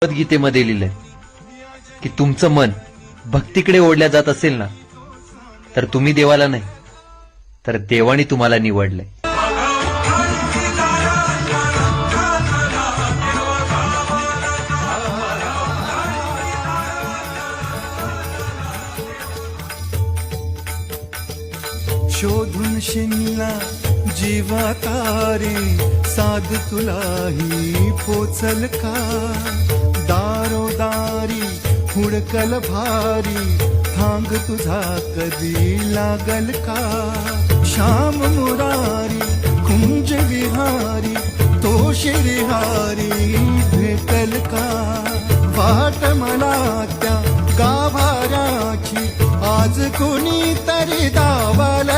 भगवद्गीतेमध्ये लिहिलंय की तुमचं मन भक्तीकडे ओढल्या जात असेल ना, तर तुम्ही देवाला नाही, तर देवाने तुम्हाला निवडलंय. शोधून शिनला जीवा तारे, साध तुलाही पोचल का? दारोदारी हुडकल भारी, थांग तुझा कधी लागल का? श्याम मुरारी कुंज विहारी, तो श्रीहारी भेटल का? वाट मला त्या गाभाऱ्याची आज कोणी तरी दावल